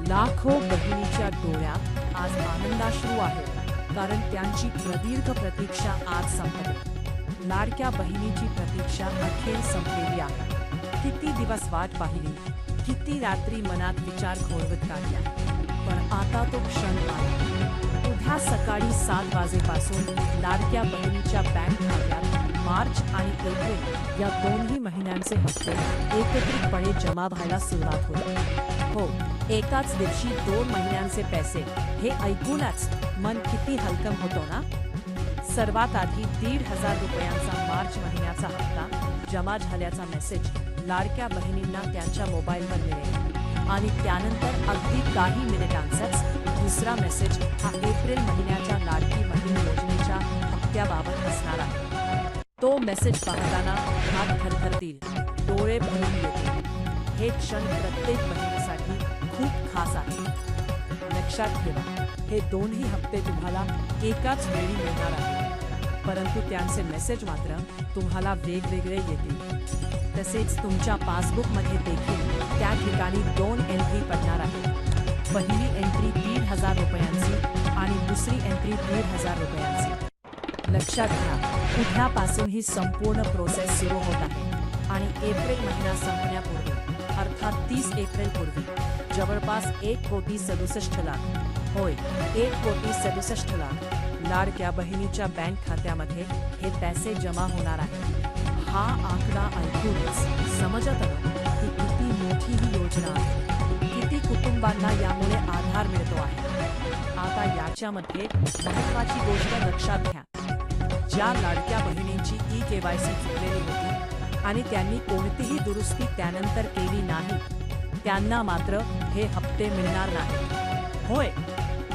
लाखो बहिणीच्या डोळ्यात आज आनंदाश्रू आहेत, कारण त्यांची प्रदीर्घ प्रतीक्षा आज संपली। लाडक्या बहिणीची प्रतीक्षा अखेर संपलेली आहे। किती दिवस वाट पाहिली, किती रात्री मनात विचार घोळवत काढल्या, पण आता तो क्षण आला। उद्या सकाळी 7 वाजेपासून लाडक्या बहिणीच्या बँक खात्यात मार्च आणि एप्रिल या दोन्ही महिन्यांचे हप्ते एकत्रितपणे जमा व्हायला सुरुवात होईल। हो, एकाच दिवशी 2 महिन्यांचे पैसे, हे ऐकूनच मन किती हलकं होतो ना। सर्वात आधी 1,500 रुपयांचा मार्च महिन्याचा हप्ता जमा झाल्याचा मेसेज लाडक्या बहिणींना त्यांच्या मोबाईलवर मिळेल, आणि त्यानंतर अगदी काही मिनिटांचाच दुसरा मेसेज हा एप्रिल महिन्याच्या लाडकी बहीण योजनेच्या हप्त्याबाबत असणार आहे। तो मेसेज पाहताना हात थरथरतील, डोळे भरून येतील। हे क्षण प्रत्येक बहिणीसाठी खूप खास आहे। लक्षात ठेवा, हे दोन्ही हप्ते तुम्हाला एकाच वेळी मिळणार आहेत, परंतु त्यांचे मेसेज मात्र तुम्हाला वेगवेगळे येतील। तसेच तुमच्या पासबुकमध्ये देखील त्या ठिकाणी 2 एंट्री पडणार आहेत। पहिली एंट्री 1,500 रुपयांची आणि दुसरी एंट्री 1,500 रुपयांची। लक्षात घ्या, उद्यापासून ही संपूर्ण प्रोसेस सुरू होत आहे, आणि एप्रिल महिना संपण्यापूर्वी अर्थात 30 एप्रिल पूर्वी जवळपास 1,67 लाख, होय 1,67 लाडक्या बहिणीच्या बँक खात्यामध्ये हे पैसे जमा होणार आहेत। हा आकडा ऐकूनच समजत आलं की किती मोठी ही योजना आहे, किती कुटुंबांना यामुळे आधार मिळतो आहे। आता याच्यामध्ये महत्त्वाची गोष्ट लक्षात घ्या, ज्या लाडक्या बहिणींची KYC चुकलेली होती आणि त्यांनी कोणतीही दुरुस्ती त्यानंतर केली नाही, त्यांना मात्र हे हप्ते मिळणार नाहीत। होय,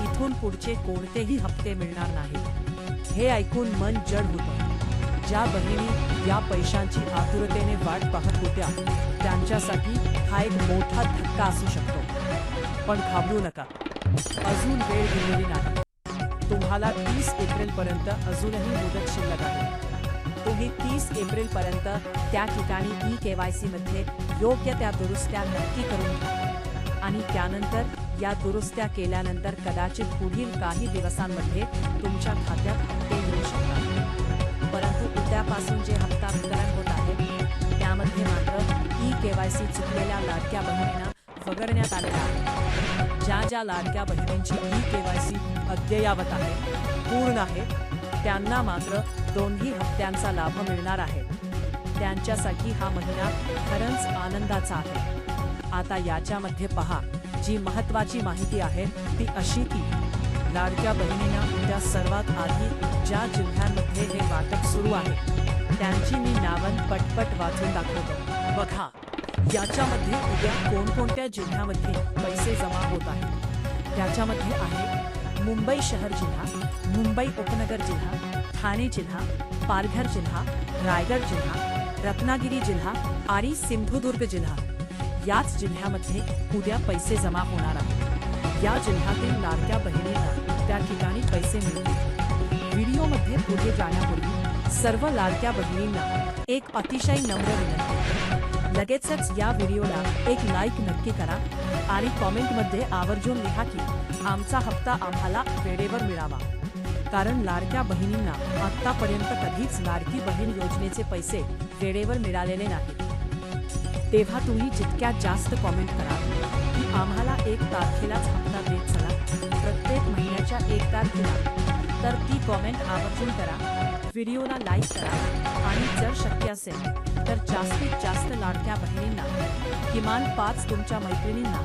इथून पुढचे कोणतेही हप्ते मिळणार नाहीत। हे ऐकून मन जड होतं। ज्या बहिणी या पैशांची आतुरतेने वाट पाहत होत्या, त्यांच्यासाठी हा एक मोठा धक्का असू शकतो। पण घाबरू नका, अजून वेळ गेलेली नाही। तुम्हाला 30 एप्रिल पर्यंत अजूनही मुदत शिल्लक आहे। तुम्ही 30 एप्रिल पर्यंत त्या ठिकाणी KYC मध्ये योग्य त्या दुरुस्त्या नक्की करून घ्या, आणि त्यानंतर या दुरुस्त्या केल्यानंतर कदाचित पुढील काही दिवसांमध्ये तुमच्या खात्यात हप्ते येऊ शकतात। परंतु उद्यापासून जे हप्ता वितरण होत आहे, त्यामध्ये मात्र KYC चुकलेल्या लाडक्या बहिणींना वगळण्यात आलेला आहे। ज्या लाडक्या बहिणींची KYC अद्ययावत आहे, पूर्ण आहे, त्यांना मात्र दोन्ही हप्त्यांचा लाभ मिळणार आहे। त्यांच्यासाठी हा महिना खरंच आनंदाचा आहे। आता याच्यामध्ये पहा, जी महत्त्वाची माहिती आहे ती अशी की लाडक्या बहिणींना उद्या सर्वात आधी ज्या जिल्ह्यांमध्ये हे वाटप सुरू आहे, त्यांची मी नावं पटपट वाचून दाखवतो। बघा, याच्यामध्ये उद्या कोणकोणत्या जिल्ह्यामध्ये पैसे जमा होत आहेत। त्याच्यामध्ये आहे मुंबई शहर जिल्हा, मुंबई उपनगर जिल्हा, ठाणे जिल्हा, पालघर जिल्हा, रायगड जिल्हा, रत्नागिरी जिल्हा आणि सिंधुदुर्ग जिल्हा। याच जिल्ह्यामध्ये उद्या पैसे जमा होणार आहेत। या जिल्ह्यातील लाडक्या बहिणींना त्या ठिकाणी पैसे मिळतील। व्हिडिओमध्ये पुढे जाण्यापूर्वी सर्व लाडक्या बहिणींना एक अतिशय नम्र विनंती, लगेचच या व्हिडिओला एक लाईक नक्की करा आणि कॉमेंटमध्ये आवर्जून लिहा की आमचा हप्ता आम्हाला वेळेवर मिळावा, कारण लाडक्या बहिणींना आतापर्यंत कधीच लाडकी बहीण योजनेचे पैसे वेळेवर मिळालेले नाहीत। तेव्हा तुम्ही जितक्यात जास्त कॉमेंट कराल की आम्हाला 1 तारखेलाच हप्ता देत चला, प्रत्येक महिन्याच्या 1 तारखेला, तर ती कॉमेंट आवर्जून करा, व्हिडिओला लाईक करा, आणि जर शक्य असेल तर जास्तीत जास्त लाडक्या बहिणींना, किमान 5 तुमच्या मैत्रिणींना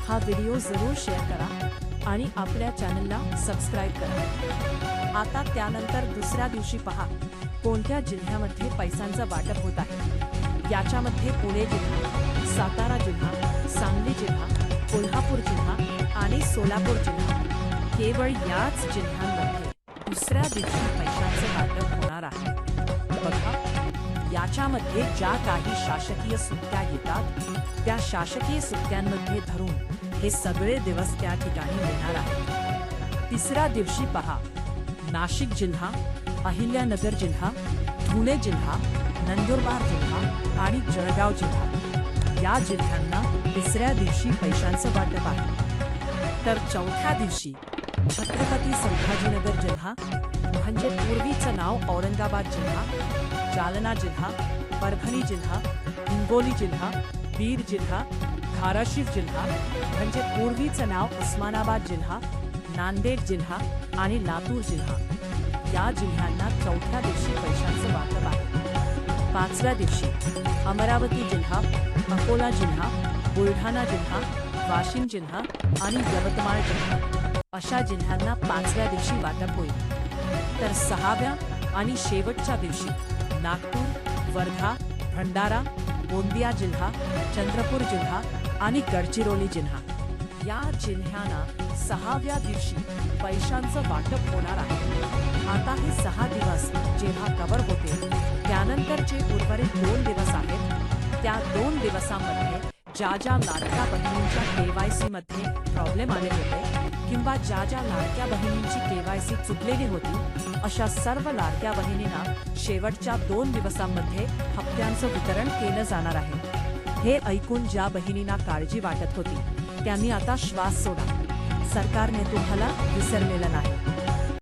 हा व्हिडिओ जरूर शेअर करा आणि आपल्या चॅनलला सबस्क्राईब करा। आता त्यानंतर दुसऱ्या दिवशी पहा कोणत्या जिल्ह्यामध्ये पैशांचं वाटप होत आहे। याच्यामध्ये पुणे जिल्हा, सातारा जिल्हा, सांगली जिल्हा, कोल्हापूर जिल्हा आणि सोलापूर जिल्हा, केवळ याच जिल्ह्यांमध्ये दुसऱ्या दिवशी पैशांचे वाटप होणार आहे। बघा, याच्यामध्ये ज्या काही शासकीय सुट्ट्या येतात, त्या शासकीय सुट्ट्यांमध्ये धरून हे सगळे दिवस त्या ठिकाणी येणार आहेत। तिसऱ्या दिवशी पहा, नाशिक जिल्हा, अहिल्यानगर जिल्हा, धुळे जिल्हा, नंदुरबार जिल्हा आणि जळगाव जिल्हा, या जिल्ह्यांना तिसऱ्या दिवशी पैशांचं वाटप आहे। तर चौथ्या दिवशी छत्रपती संभाजीनगर जिल्हा म्हणजे पूर्वीचं नाव औरंगाबाद जिल्हा, जालना जिल्हा, परभणी जिल्हा, हिंगोली जिल्हा, बीड जिल्हा, धाराशिव जिल्हा म्हणजे पूर्वीचं नाव उस्मानाबाद जिल्हा, नांदेड जिल्हा आणि लातूर जिल्हा या जिल्ह्यांना चौथ्या दिवशी पैशांचं वाटप आहे. पाचव्या दिवशी अमरावती जिल्हा, अकोला जिल्हा, बुलढाणा जिल्हा, वाशिम जिल्हा आणि यवतमाळ जिल्हा अशा जिल्ह्यांना पाचव्या दिवशी वाटप होईल. तर सहाव्या आणि शेवटच्या दिवशी नागपूर, वर्धा, भंडारा, गोंदिया जिल्हा, चंद्रपूर जिल्हा आणि गडचिरोली जिल्हा या जिल्ह्यांना सहाव्या दिवशी पैशांचं वाटप होणार आहे. आता हे 6 दिवस जेव्हा कव्हर होते त्यानंतरचे उर्वरित 2 दिवस आहेत त्या 2 दिवसांमध्ये ज्या लाडक्या बहिणींच्या KYC मध्ये प्रॉब्लेम आले होते किंवा ज्या लाडक्या बहिणींची KYC चुकलेली होती अशा सर्व लाडक्या बहिणींना शेवटच्या 2 दिवसांमध्ये हप्त्यांचं वितरण केलं जाणार आहे. हे ऐकून ज्या बहिणींना काळजी वाटत होती त्यांनी आता श्वास सोडा. सरकारने तुम्हाला विसरलेलं नाही.